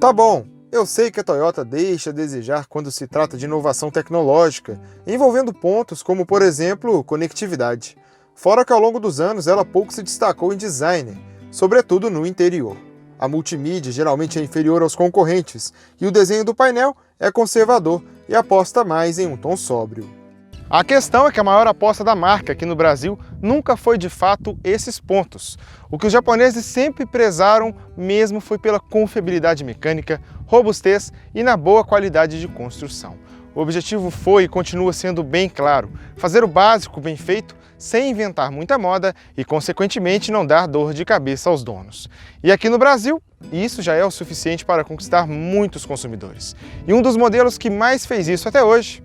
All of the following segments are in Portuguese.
Tá bom, eu sei que a Toyota deixa a desejar quando se trata de inovação tecnológica, envolvendo pontos como, por exemplo, conectividade. Fora que ao longo dos anos ela pouco se destacou em design, sobretudo no interior. A multimídia geralmente é inferior aos concorrentes, e o desenho do painel é conservador e aposta mais em um tom sóbrio. A questão é que a maior aposta da marca aqui no Brasil nunca foi de fato esses pontos. O que os japoneses sempre prezaram mesmo foi pela confiabilidade mecânica, robustez e na boa qualidade de construção. O objetivo foi e continua sendo bem claro: fazer o básico bem feito, sem inventar muita moda e, consequentemente, não dar dor de cabeça aos donos. E aqui no Brasil, isso já é o suficiente para conquistar muitos consumidores. E um dos modelos que mais fez isso até hoje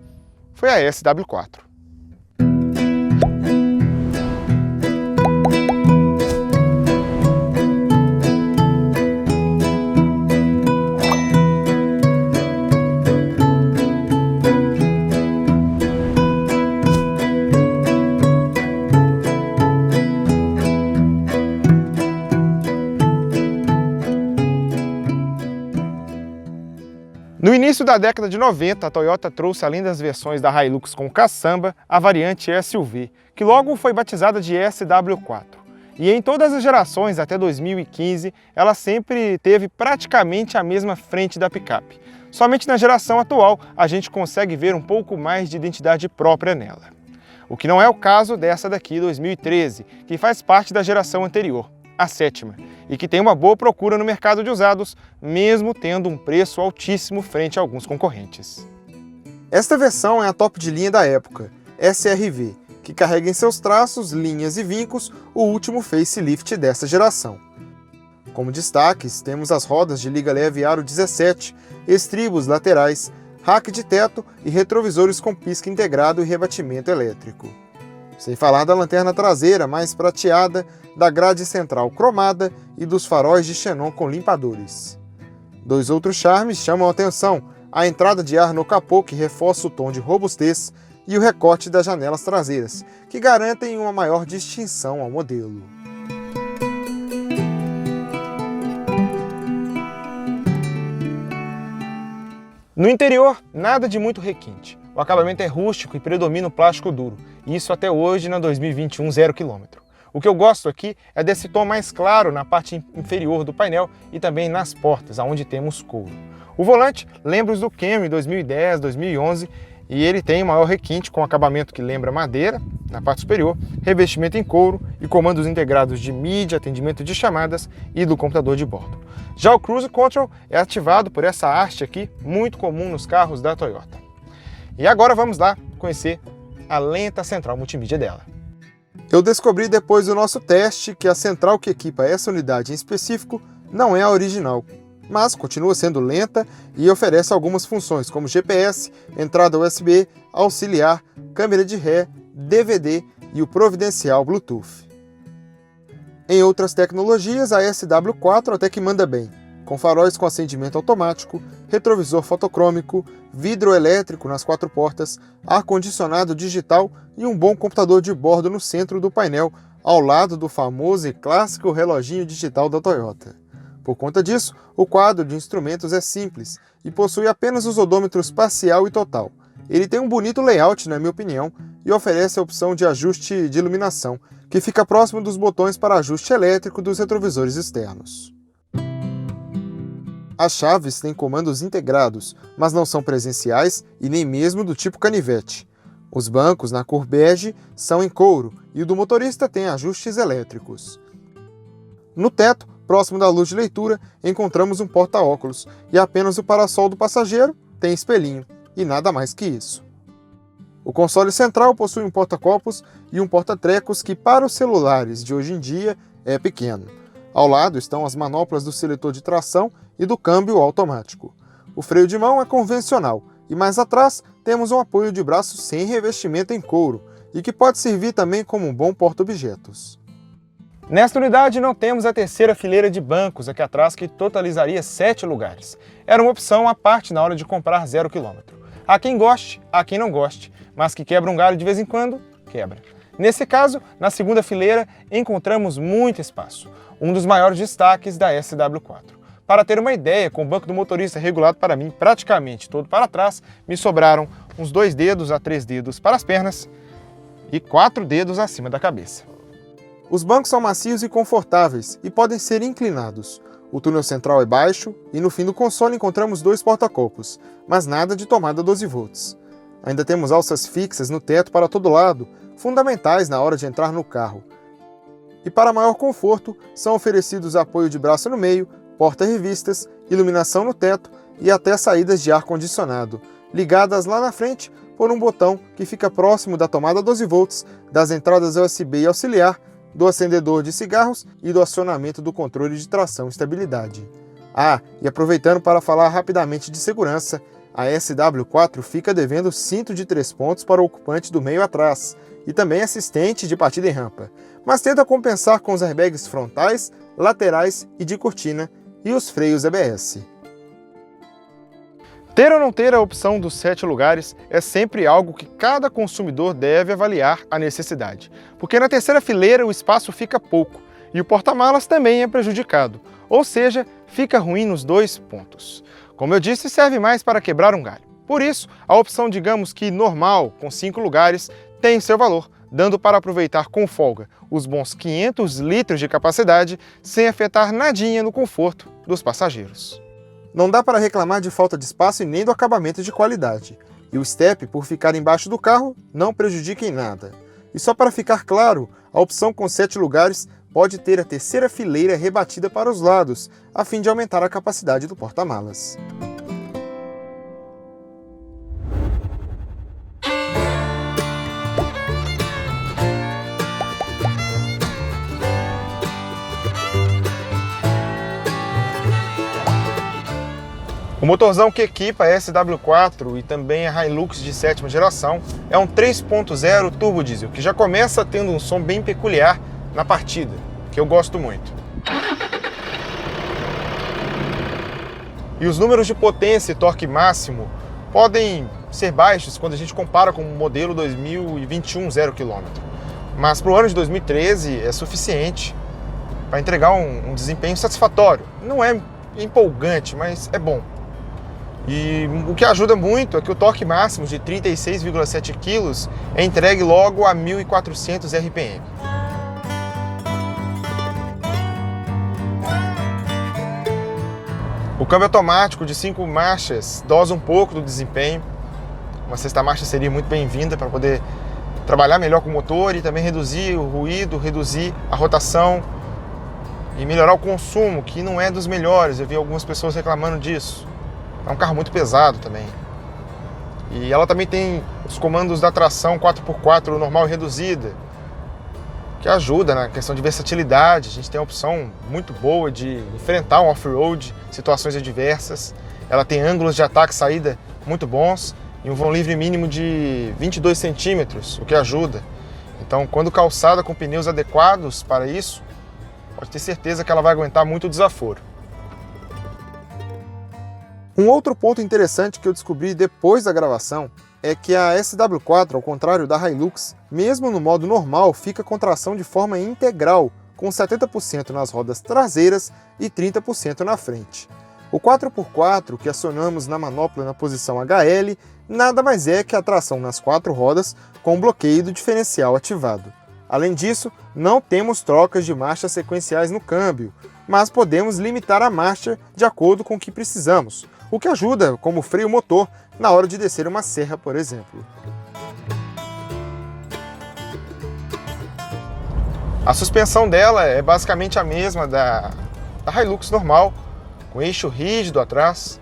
foi a SW4. No início da década de 90, a Toyota trouxe, além das versões da Hilux com caçamba, a variante SUV, que logo foi batizada de SW4. E em todas as gerações, até 2015, ela sempre teve praticamente a mesma frente da picape. Somente na geração atual, a gente consegue ver um pouco mais de identidade própria nela. O que não é o caso dessa daqui, 2013, que faz parte da geração anterior, a sétima, e que tem uma boa procura no mercado de usados, mesmo tendo um preço altíssimo frente a alguns concorrentes. Esta versão é a top de linha da época, SRV, que carrega em seus traços, linhas e vincos o último facelift dessa geração. Como destaques, temos as rodas de liga leve aro 17, estribos laterais, rack de teto e retrovisores com pisca integrado e rebatimento elétrico. Sem falar da lanterna traseira mais prateada, da grade central cromada e dos faróis de xenon com limpadores. Dois outros charmes chamam a atenção: a entrada de ar no capô, que reforça o tom de robustez, e o recorte das janelas traseiras, que garantem uma maior distinção ao modelo. No interior, nada de muito requinte. O acabamento é rústico e predomina o plástico duro, e isso até hoje na 2021 0 km. O que eu gosto aqui é desse tom mais claro na parte inferior do painel e também nas portas, onde temos couro. O volante lembra os do Camry 2010, 2011, e ele tem o maior requinte com acabamento que lembra madeira na parte superior, revestimento em couro e comandos integrados de mídia, atendimento de chamadas e do computador de bordo. Já o Cruise Control é ativado por essa haste aqui, muito comum nos carros da Toyota. E agora vamos lá conhecer a lenta central multimídia dela. Eu descobri depois do nosso teste que a central que equipa essa unidade em específico não é a original, mas continua sendo lenta e oferece algumas funções como GPS, entrada USB, auxiliar, câmera de ré, DVD e o providencial Bluetooth. Em outras tecnologias, a SW4 até que manda bem, com faróis com acendimento automático, retrovisor fotocrômico, vidro elétrico nas 4 portas, ar-condicionado digital e um bom computador de bordo no centro do painel, ao lado do famoso e clássico reloginho digital da Toyota. Por conta disso, o quadro de instrumentos é simples e possui apenas os odômetros parcial e total. Ele tem um bonito layout, na minha opinião, e oferece a opção de ajuste de iluminação, que fica próximo dos botões para ajuste elétrico dos retrovisores externos. As chaves têm comandos integrados, mas não são presenciais e nem mesmo do tipo canivete. Os bancos na cor bege são em couro e o do motorista tem ajustes elétricos. No teto, próximo da luz de leitura, encontramos um porta-óculos e apenas o parasol do passageiro tem espelhinho, e nada mais que isso. O console central possui um porta-copos e um porta-trecos que, para os celulares de hoje em dia, é pequeno. Ao lado estão as manoplas do seletor de tração e do câmbio automático. O freio de mão é convencional e mais atrás temos um apoio de braço sem revestimento em couro e que pode servir também como um bom porta-objetos. Nesta unidade não temos a terceira fileira de bancos aqui atrás, que totalizaria 7 lugares. Era uma opção à parte na hora de comprar 0 km. Há quem goste, há quem não goste, mas que quebra um galho de vez em quando, quebra. Nesse caso, na segunda fileira, encontramos muito espaço, um dos maiores destaques da SW4. Para ter uma ideia, com o banco do motorista regulado para mim praticamente todo para trás, me sobraram uns 2 dedos a 3 dedos para as pernas e 4 dedos acima da cabeça. Os bancos são macios e confortáveis e podem ser inclinados. O túnel central é baixo e no fim do console encontramos 2 porta-copos, mas nada de tomada 12 volts. Ainda temos alças fixas no teto para todo lado, fundamentais na hora de entrar no carro. E para maior conforto, são oferecidos apoio de braço no meio, porta-revistas, iluminação no teto e até saídas de ar-condicionado, ligadas lá na frente por um botão que fica próximo da tomada 12 volts, das entradas USB e auxiliar, do acendedor de cigarros e do acionamento do controle de tração e estabilidade. E aproveitando para falar rapidamente de segurança, a SW4 fica devendo cinto de 3 pontos para o ocupante do meio atrás e também assistente de partida em rampa, mas tenta compensar com os airbags frontais, laterais e de cortina e os freios ABS. Ter ou não ter a opção dos 7 lugares é sempre algo que cada consumidor deve avaliar a necessidade, porque na terceira fileira o espaço fica pouco e o porta-malas também é prejudicado, ou seja, fica ruim nos 2 pontos. Como eu disse, serve mais para quebrar um galho. Por isso, a opção, digamos que normal, com 5 lugares, tem seu valor, dando para aproveitar com folga os bons 500 litros de capacidade sem afetar nadinha no conforto dos passageiros. Não dá para reclamar de falta de espaço e nem do acabamento de qualidade. E o step, por ficar embaixo do carro, não prejudica em nada. E só para ficar claro, a opção com 7 lugares pode ter a terceira fileira rebatida para os lados, a fim de aumentar a capacidade do porta-malas. O motorzão que equipa a SW4 e também a Hilux de 7ª geração é um 3.0 turbo diesel, que já começa tendo um som bem peculiar na partida, que eu gosto muito. E os números de potência e torque máximo podem ser baixos quando a gente compara com o modelo 2021 0 km, mas para o ano de 2013 é suficiente para entregar um desempenho satisfatório. Não é empolgante, mas é bom. E o que ajuda muito é que o torque máximo de 36,7 kg é entregue logo a 1.400 RPM. O câmbio automático de 5 marchas dosa um pouco do desempenho. Uma 6ª marcha seria muito bem-vinda para poder trabalhar melhor com o motor e também reduzir o ruído, reduzir a rotação e melhorar o consumo, que não é dos melhores. Eu vi algumas pessoas reclamando disso. É um carro muito pesado também. E ela também tem os comandos da tração 4x4 normal e reduzida, que ajuda na questão de versatilidade. A gente tem a opção muito boa de enfrentar um off-road, situações adversas. Ela tem ângulos de ataque e saída muito bons e um vão livre mínimo de 22 centímetros, o que ajuda. Então, quando calçada com pneus adequados para isso, pode ter certeza que ela vai aguentar muito desaforo. Um outro ponto interessante que eu descobri depois da gravação é que a SW4, ao contrário da Hilux, mesmo no modo normal, fica com tração de forma integral, com 70% nas rodas traseiras e 30% na frente. O 4x4 que acionamos na manopla na posição HL nada mais é que a tração nas 4 rodas com bloqueio do diferencial ativado. Além disso, não temos trocas de marchas sequenciais no câmbio, mas podemos limitar a marcha de acordo com o que precisamos, o que ajuda como freio motor na hora de descer uma serra, por exemplo. A suspensão dela é basicamente a mesma da Hilux normal, com eixo rígido atrás,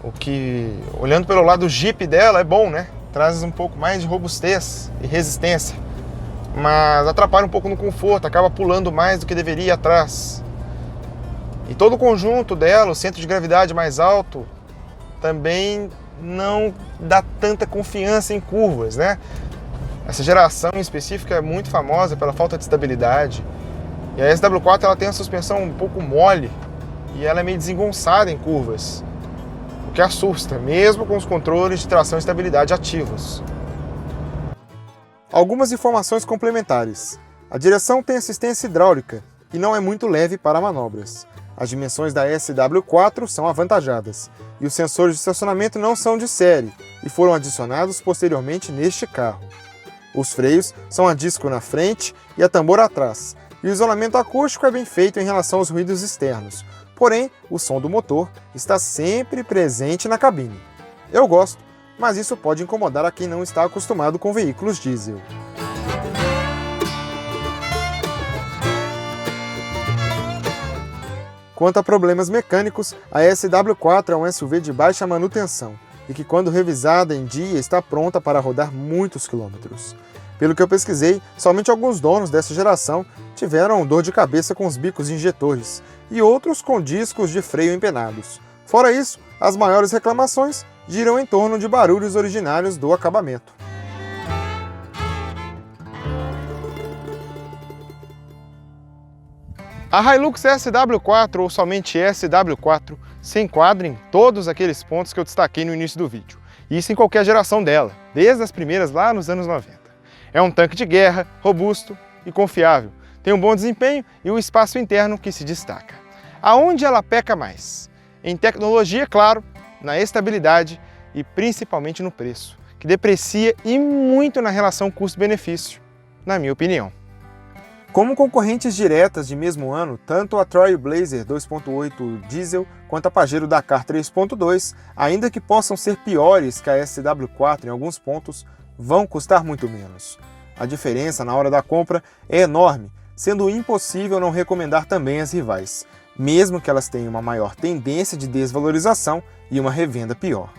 o que, olhando pelo lado Jeep dela, é bom, né? Traz um pouco mais de robustez e resistência, mas atrapalha um pouco no conforto, acaba pulando mais do que deveria atrás. E todo o conjunto dela, o centro de gravidade mais alto, também não dá tanta confiança em curvas, né? Essa geração em específico é muito famosa pela falta de estabilidade. E a SW4 ela tem a suspensão um pouco mole e ela é meio desengonçada em curvas, o que assusta, mesmo com os controles de tração e estabilidade ativos. Algumas informações complementares. A direção tem assistência hidráulica e não é muito leve para manobras. As dimensões da SW4 são avantajadas e os sensores de estacionamento não são de série e foram adicionados posteriormente neste carro. Os freios são a disco na frente e a tambor atrás, e o isolamento acústico é bem feito em relação aos ruídos externos, porém o som do motor está sempre presente na cabine. Eu gosto, mas isso pode incomodar a quem não está acostumado com veículos diesel. Quanto a problemas mecânicos, a SW4 é um SUV de baixa manutenção e que, quando revisada em dia, está pronta para rodar muitos quilômetros. Pelo que eu pesquisei, somente alguns donos dessa geração tiveram dor de cabeça com os bicos injetores e outros com discos de freio empenados. Fora isso, as maiores reclamações giram em torno de barulhos originários do acabamento. A Hilux SW4 ou somente SW4 se enquadra em todos aqueles pontos que eu destaquei no início do vídeo. Isso em qualquer geração dela, desde as primeiras lá nos anos 90. É um tanque de guerra, robusto e confiável, tem um bom desempenho e um espaço interno que se destaca. Aonde ela peca mais? Em tecnologia, claro, na estabilidade e principalmente no preço, que deprecia e muito na relação custo-benefício, na minha opinião. Como concorrentes diretas de mesmo ano, tanto a Trailblazer 2.8 diesel quanto a Pajero Dakar 3.2, ainda que possam ser piores que a SW4 em alguns pontos, vão custar muito menos. A diferença na hora da compra é enorme, sendo impossível não recomendar também as rivais, mesmo que elas tenham uma maior tendência de desvalorização e uma revenda pior.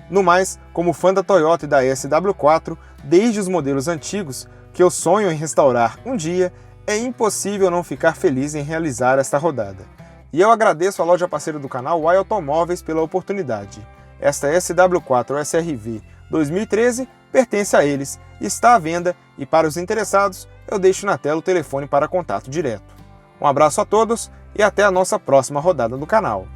No mais, como fã da Toyota e da SW4, desde os modelos antigos, que eu sonho em restaurar um dia, é impossível não ficar feliz em realizar esta rodada. E eu agradeço a loja parceira do canal, Uai Automóveis, pela oportunidade. Esta SW4 SRV 2013 pertence a eles, está à venda e para os interessados eu deixo na tela o telefone para contato direto. Um abraço a todos e até a nossa próxima rodada do canal.